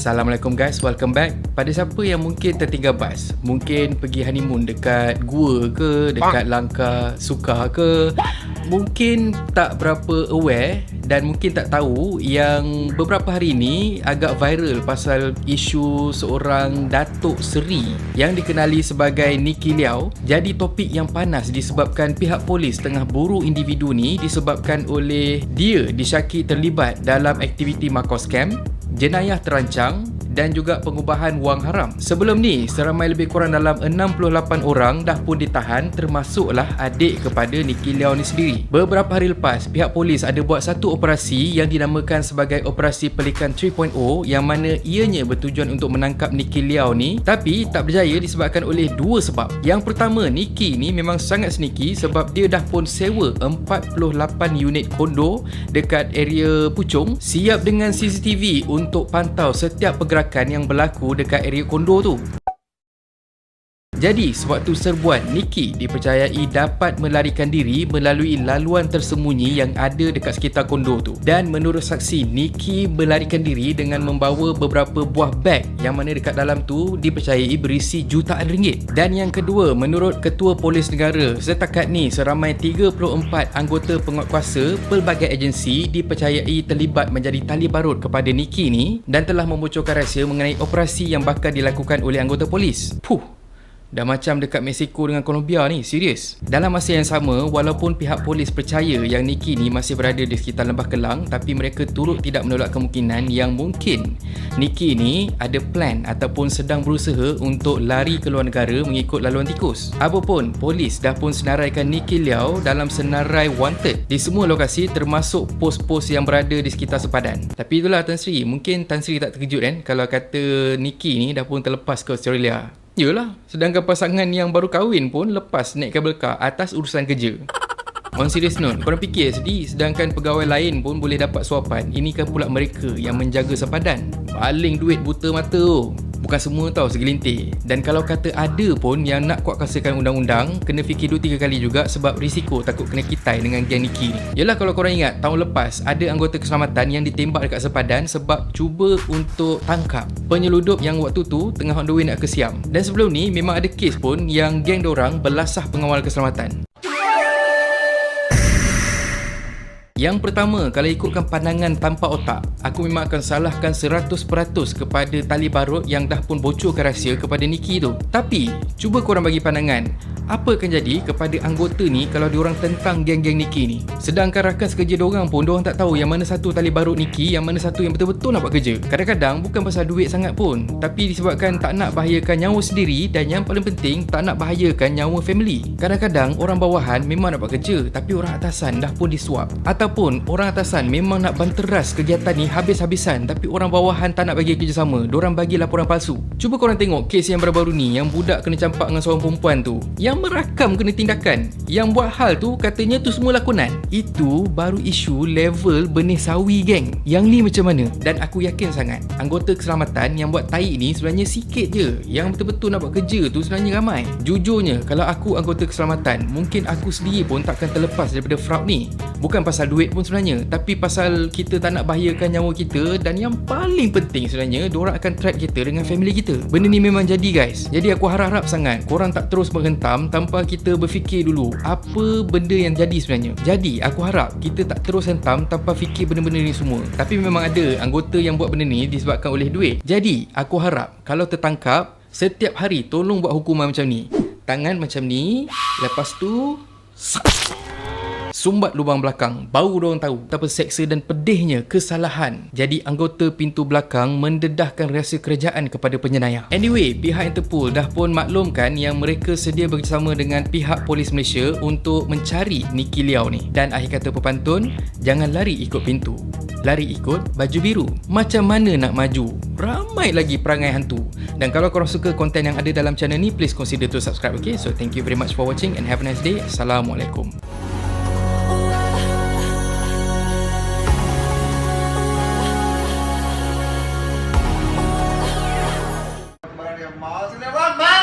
Assalamualaikum guys, welcome back. Pada siapa yang mungkin tertinggal bas, mungkin pergi honeymoon dekat Gua ke, dekat Langkah Suka ke, mungkin tak berapa aware dan mungkin tak tahu yang beberapa hari ini agak viral pasal isu seorang Datuk Seri yang dikenali sebagai Nicky Liao jadi topik yang panas disebabkan pihak polis tengah buru individu ni disebabkan oleh dia disyaki terlibat dalam aktiviti Makau Scam, jenayah terancang dan juga pengubahan wang haram. Sebelum ni, seramai lebih kurang dalam 68 orang dah pun ditahan, termasuklah adik kepada Nicky Liao ni sendiri. Beberapa hari lepas, pihak polis ada buat satu operasi yang dinamakan sebagai Operasi Pelikan 3.0 yang mana ianya bertujuan untuk menangkap Nicky Liao ni, tapi tak berjaya disebabkan oleh dua sebab. Yang pertama, Nicky ni memang sangat sneaky sebab dia dah pun sewa 48 unit kondo dekat area Puchong, siap dengan CCTV untuk pantau setiap pergerakan yang berlaku dekat area kondo tu. Jadi, sewaktu serbuan, Nicky dipercayai dapat melarikan diri melalui laluan tersembunyi yang ada dekat sekitar kondo tu. Dan menurut saksi, Nicky melarikan diri dengan membawa beberapa buah beg yang mana dekat dalam tu dipercayai berisi jutaan ringgit. Dan yang kedua, menurut Ketua Polis Negara, setakat ni seramai 34 anggota penguatkuasa pelbagai agensi dipercayai terlibat menjadi tali barut kepada Nicky ni dan telah membocorkan rahsia mengenai operasi yang bakal dilakukan oleh anggota polis. Dah macam dekat Mexico dengan Colombia ni, serius. Dalam masa yang sama, walaupun pihak polis percaya yang Nicky ni masih berada di sekitar Lembah Kelang, tapi mereka turut tidak menolak kemungkinan yang mungkin Nicky ni ada plan ataupun sedang berusaha untuk lari ke luar negara mengikut laluan tikus. Apapun, polis dah pun senaraikan Nicky Liao dalam senarai wanted di semua lokasi termasuk pos-pos yang berada di sekitar sepadan. Tapi itulah Tan Sri, mungkin Tan Sri tak terkejut kan kalau kata Nicky ni dah pun terlepas ke Australia. Yalah, sedangkan pasangan yang baru kahwin pun lepas naik kabel car atas urusan kerja. On serious note, korang fikir sedih sedangkan pegawai lain pun boleh dapat suapan. Ini kan pula mereka yang menjaga sempadan. Paling duit buta mata tu. Bukan semua tau, segelintir. Dan kalau kata ada pun yang nak kuatkuasakan undang-undang, kena fikir 2-3 kali juga sebab risiko takut kena kitai dengan geng Nicky ni. Yalah, kalau korang ingat tahun lepas ada anggota keselamatan yang ditembak dekat sepadan sebab cuba untuk tangkap penyeludup yang waktu tu tengah on the way nak ke Siam. Dan sebelum ni memang ada kes pun yang geng dorang belasah pengawal keselamatan. Yang pertama, kalau ikutkan pandangan tanpa otak, aku memang akan salahkan 100% kepada tali barut yang dah pun bocorkan rahsia kepada Nicky tu. Tapi, cuba korang bagi pandangan, apa akan jadi kepada anggota ni kalau diorang tentang geng-geng Nicky ni? Sedangkan rakan sekerja diorang pun, diorang tak tahu yang mana satu tali barut Nicky, yang mana satu yang betul-betul nak buat kerja. Kadang-kadang bukan pasal duit sangat pun, tapi disebabkan tak nak bahayakan nyawa sendiri dan yang paling penting, tak nak bahayakan nyawa family. Kadang-kadang orang bawahan memang nak buat kerja, tapi orang atasan dah pun disuap. Ataupun orang atasan memang nak banteras kegiatan ni habis-habisan, tapi orang bawahan tak nak bagi kerjasama, diorang bagi laporan palsu. Cuba korang tengok kes yang baru-baru ni, yang budak kena campak dengan seorang perempuan tu, yang merakam kena tindakan, yang buat hal tu katanya tu semua lakonan. Itu baru isu level benih sawi geng. Yang ni macam mana? Dan aku yakin sangat anggota keselamatan yang buat tai ni sebenarnya sikit je, yang betul-betul nak buat kerja tu sebenarnya ramai. Jujurnya, kalau aku anggota keselamatan, mungkin aku sendiri pun takkan terlepas daripada fraud ni. Bukan pasal duit pun sebenarnya, tapi pasal kita tak nak bahayakan nyawa kita, dan yang paling penting sebenarnya diorang akan track kita dengan family kita. Benda ni memang jadi guys. Jadi aku harap-harap sangat korang tak terus menghentam tanpa kita berfikir dulu apa benda yang jadi sebenarnya. Jadi aku harap kita tak terus hentam tanpa fikir benda-benda ni semua. Tapi memang ada anggota yang buat benda ni disebabkan oleh duit. Jadi aku harap kalau tertangkap, setiap hari tolong buat hukuman macam ni. Tangan macam ni, lepas tu sumbat lubang belakang, baru diorang tahu betapa seksa dan pedihnya kesalahan jadi anggota pintu belakang mendedahkan rahsia kerajaan kepada penyenayah. Anyway, pihak Interpol dah pun maklumkan yang mereka sedia bekerjasama dengan pihak polis Malaysia untuk mencari Nicky Liao ni. Dan akhir kata pepantun, jangan lari ikut pintu, lari ikut baju biru. Macam mana nak maju? Ramai lagi perangai hantu. Dan kalau korang suka konten yang ada dalam channel ni, please consider to subscribe, okay? So thank you very much for watching and have a nice day. Assalamualaikum. Barang yang mahal sini, bang.